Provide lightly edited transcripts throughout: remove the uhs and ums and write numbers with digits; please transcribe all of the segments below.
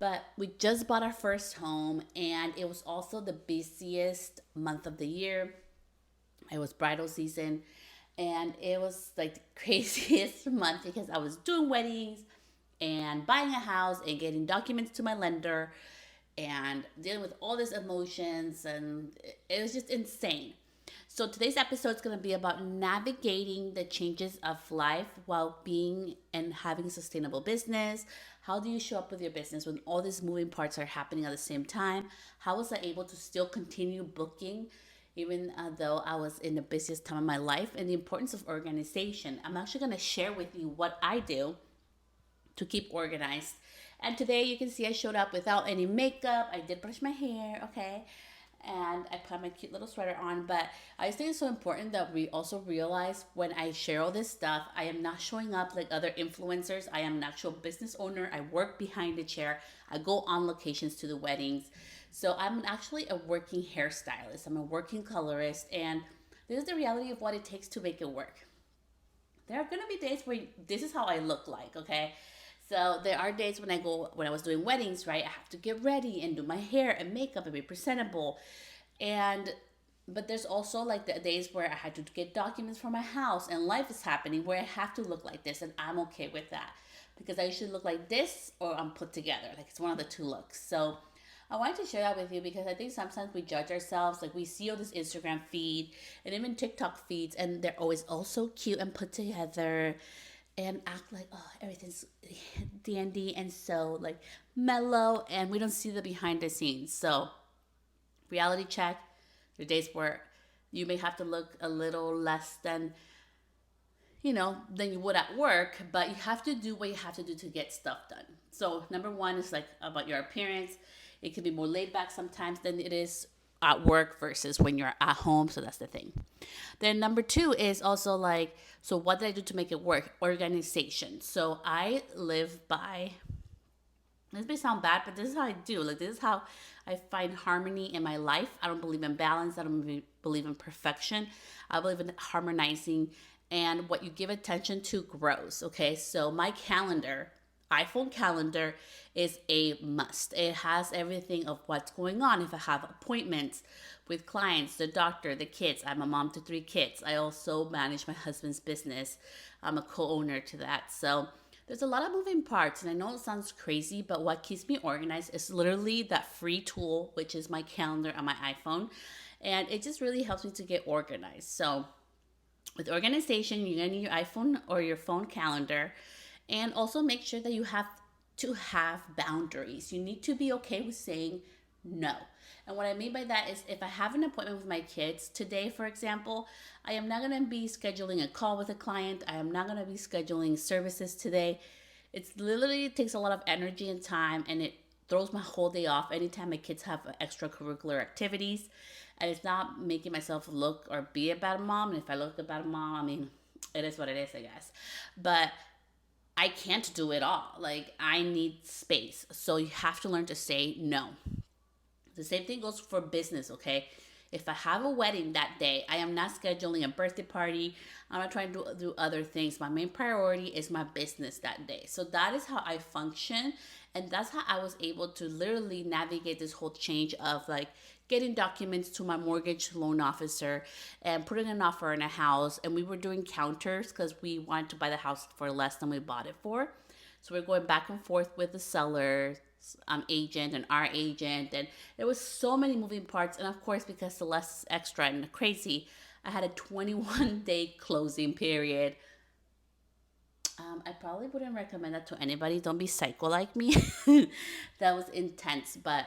But we just bought our first home, and it was also the busiest month of the year. It was bridal season, and it was like the craziest month because I was doing weddings and buying a house and getting documents to my lender and dealing with all these emotions, and it was just insane. So today's episode is going to be about navigating the changes of life while being and having a sustainable business. How do you show up with your business when all these moving parts are happening at the same time? How was I able to still continue booking even though I was in the busiest time of my life, and the importance of organization? I'm actually going to share with you what I do to keep organized. And today you can see I showed up without any makeup. I did brush my hair, okay? And I put my cute little sweater on. But I just think it's so important that we also realize when I share all this stuff, I am not showing up like other influencers. I am an actual business owner. I work behind the chair. I go on locations to the weddings. So I'm actually a working hairstylist. I'm a working colorist. And this is the reality of what it takes to make it work. There are gonna be days where this is how I look like, okay? So there are days when I was doing weddings, right? I have to get ready and do my hair and makeup and be presentable. And but there's also like the days where I had to get documents for my house and life is happening where I have to look like this, and I'm okay with that because I usually look like this or I'm put together. Like it's one of the two looks. So I wanted to share that with you because I think sometimes we judge ourselves. Like we see all this Instagram feed and even TikTok feeds, and they're always all so cute and put together and act like, oh, everything's dandy and so like mellow, and we don't see the behind the scenes. So reality check, your days where you may have to look a little less than than you would at work, but you have to do what you have to do to get stuff done. So number one is like about your appearance. It can be more laid back sometimes than it is at work versus when you're at home. So that's the thing. Then number two is also like, so what did I do to make it work? Organization. So I live by, this may sound bad, but this is how I do. Like this is how I find harmony in my life. I don't believe in balance. I don't believe in perfection. I believe in harmonizing, and what you give attention to grows. Okay, so my calendar, iPhone calendar, is a must. It has everything of what's going on. If I have appointments with clients, the doctor, the kids. I'm a mom to three kids. I also manage my husband's business. I'm a co-owner to that. So there's a lot of moving parts, and I know it sounds crazy, but what keeps me organized is literally that free tool, which is my calendar on my iPhone. And it just really helps me to get organized. So with organization, you're gonna need your iPhone or your phone calendar, and also make sure that you have to have boundaries. You need to be okay with saying no. And what I mean by that is if I have an appointment with my kids today, for example, I am not going to be scheduling a call with a client. I am not going to be scheduling services today. It's literally it takes a lot of energy and time, and it throws my whole day off anytime my kids have extracurricular activities. And it's not making myself look or be a bad mom. And if I look a bad mom, I mean, it is what it is, I guess. But I can't do it all. Like, I need space. So you have to learn to say no. The same thing goes for business, okay? If I have a wedding that day, I am not scheduling a birthday party. I'm not trying to do other things. My main priority is my business that day. So that is how I function. And that's how I was able to literally navigate this whole change of like getting documents to my mortgage loan officer and putting an offer in a house. And we were doing counters because we wanted to buy the house for less than we bought it for. So we're going back and forth with the seller agent and our agent, and there was so many moving parts. And of course, because Celeste is extra and crazy, I had a 21-day closing period. I probably wouldn't recommend that to anybody. Don't be psycho like me. That was intense, but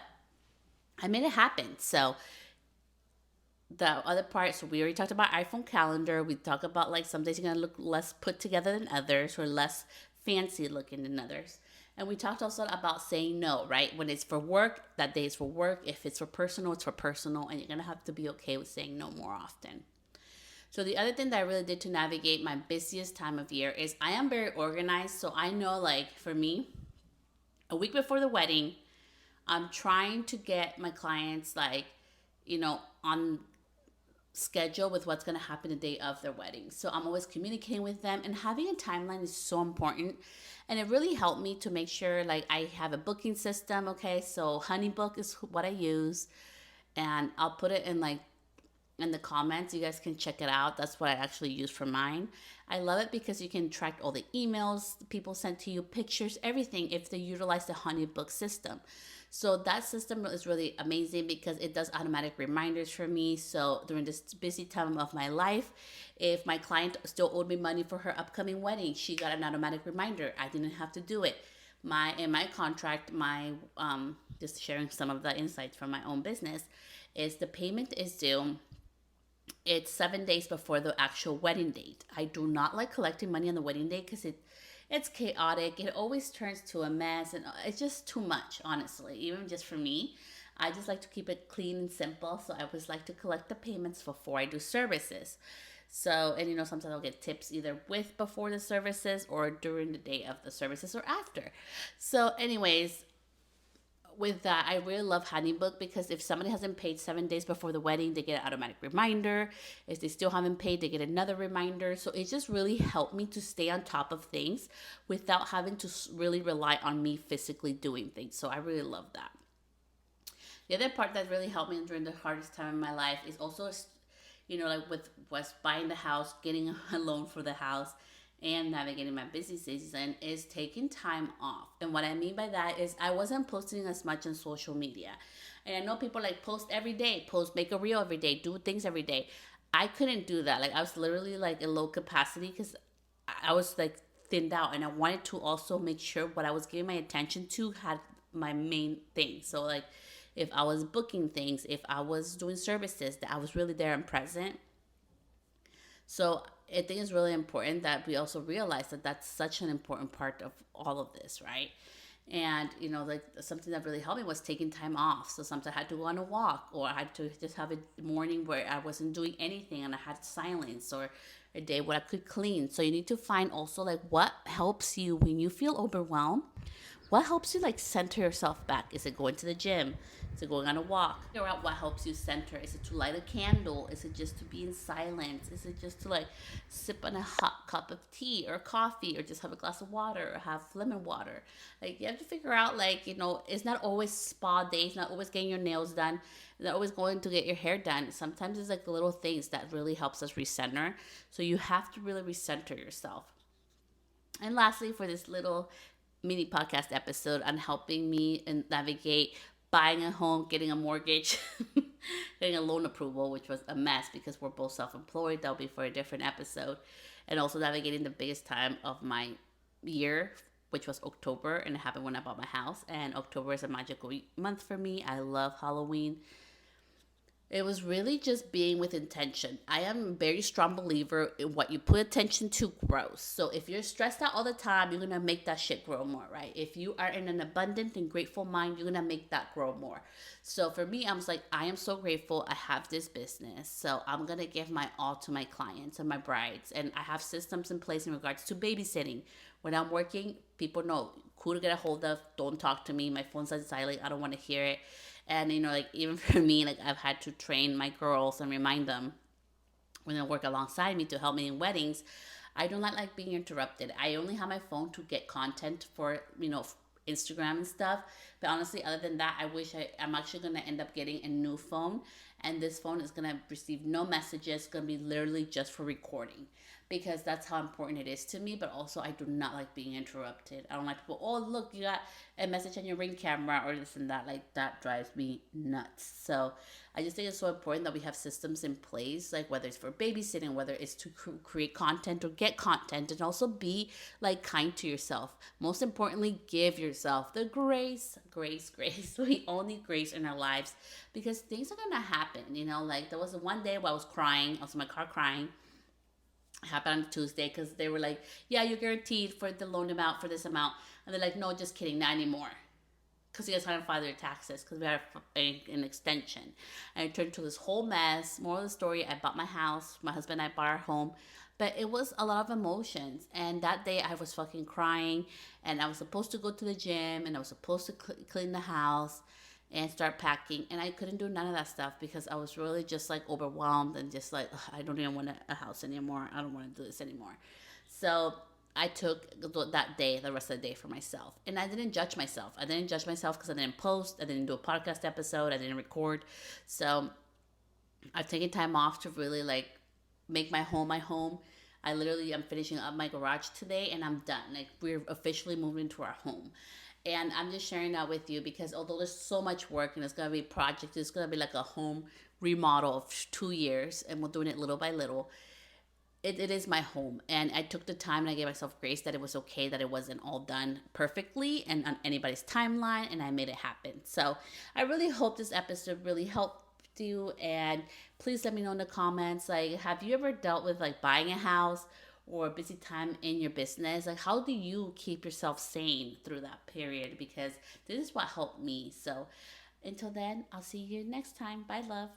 I made it happen. So the other part, so we already talked about iPhone calendar. We talked about like some days you're gonna look less put together than others or less fancy looking than others. And we talked also about saying no, right? When it's for work, that day is for work. If it's for personal, it's for personal. And you're gonna have to be okay with saying no more often. So the other thing that I really did to navigate my busiest time of year is I am very organized. So I know like for me, a week before the wedding, I'm trying to get my clients like, on schedule with what's going to happen the day of their wedding. So I'm always communicating with them, and having a timeline is so important. And it really helped me to make sure like I have a booking system. Okay, so Honeybook is what I use, and I'll put it in like in the comments. You guys can check it out. That's what I actually use for mine. I love it because you can track all the emails people send to you, pictures, everything, if they utilize the Honeybook system. So that system is really amazing because it does automatic reminders for me. So during this busy time of my life, if my client still owed me money for her upcoming wedding, she got an automatic reminder. I didn't have to do it. My contract, my just sharing some of the insights from my own business, is the payment is due, it's 7 days before the actual wedding date. I do not like collecting money on the wedding day because it's chaotic. It always turns to a mess, and it's just too much, honestly. Even just for me, I just like to keep it clean and simple. So I always like to collect the payments before I do services. So, and sometimes I'll get tips either with before the services or during the day of the services or after. So, anyways, with that, I really love Honeybook because if somebody hasn't paid 7 days before the wedding, they get an automatic reminder. If they still haven't paid, they get another reminder. So it just really helped me to stay on top of things without having to really rely on me physically doing things. So I really love that. The other part that really helped me during the hardest time in my life is also, like with was buying the house, getting a loan for the house, and navigating my busy season, is taking time off. And what I mean by that is I wasn't posting as much on social media. And I know people like post every day, make a reel every day, do things every day. I couldn't do that. Like I was literally like in low capacity because I was like thinned out, and I wanted to also make sure what I was giving my attention to had my main thing. So like if I was booking things, if I was doing services, that I was really there and present. So I think it's really important that we also realize that that's such an important part of all of this, right? And like something that really helped me was taking time off. So sometimes I had to go on a walk, or I had to just have a morning where I wasn't doing anything and I had silence, or a day where I could clean. So you need to find also like what helps you when you feel overwhelmed. What helps you like center yourself back? Is it going to the gym? Is it going on a walk? Figure out what helps you center. Is it to light a candle? Is it just to be in silence? Is it just to like sip on a hot cup of tea or coffee, or just have a glass of water, or have lemon water? Like you have to figure out like, it's not always spa days, not always getting your nails done, not always going to get your hair done. Sometimes it's like the little things that really helps us recenter. So you have to really recenter yourself. And lastly, for this little mini podcast episode on helping me and navigate buying a home, getting a mortgage, getting a loan approval, which was a mess because we're both self-employed. That'll be for a different episode. And also navigating the biggest time of my year, which was October, and it happened when I bought my house. And October is a magical month for me. I love Halloween. It was really just being with intention. I am a very strong believer in what you put attention to grows. So if you're stressed out all the time, you're going to make that shit grow more, right? If you are in an abundant and grateful mind, you're going to make that grow more. So for me, I was like, I am so grateful I have this business. So I'm going to give my all to my clients and my brides. And I have systems in place in regards to babysitting. When I'm working, people know who to get a hold of. Don't talk to me. My phone's on silent. I don't want to hear it. And like even for me, like I've had to train my girls and remind them when they work alongside me to help me in weddings. I don't like being interrupted. I only have my phone to get content for Instagram and stuff. But honestly, other than that, I'm actually gonna end up getting a new phone, and this phone is gonna receive no messages. It's gonna be literally just for recording, because that's how important it is to me. But also, I do not like being interrupted. I don't like people, oh, look, you got a message on your Ring camera or this and that. Like, that drives me nuts. So I just think it's so important that we have systems in place, like whether it's for babysitting, whether it's to create content or get content, and also be like kind to yourself. Most importantly, give yourself the grace. We all need grace in our lives, because things are gonna happen. Like there was one day where I was crying. I was in my car crying. It happened on Tuesday because they were like, yeah, you're guaranteed for the loan amount for this amount. And they're like, no, just kidding, not anymore. Because you guys hadn't filed their taxes because we had an extension. And it turned into this whole mess. Moral of the story, I bought my house. My husband and I bought our home. But it was a lot of emotions. And that day I was fucking crying. And I was supposed to go to the gym. And I was supposed to clean the house. and start packing. And I couldn't do none of that stuff because I was really just like overwhelmed and just like, "Ugh, I don't even want a house anymore. I don't want to do this anymore." So I took that day, the rest of the day for myself. And I didn't judge myself. I didn't judge myself because I didn't post, I didn't do a podcast episode, I didn't record. So I've taken time off to really like make my home my home. I literally am finishing up my garage today and I'm done. Like we're officially moving into our home. And I'm just sharing that with you because although there's so much work and it's gonna be a project, it's gonna be like a home remodel of 2 years and we're doing it little by little. It is my home, and I took the time and I gave myself grace that it was okay that it wasn't all done perfectly and on anybody's timeline, and I made it happen. So I really hope this episode really helped you, and please let me know in the comments, like, have you ever dealt with like buying a house or a busy time in your business? Like, how do you keep yourself sane through that period? Because this is what helped me. So until then, I'll see you next time. Bye, love.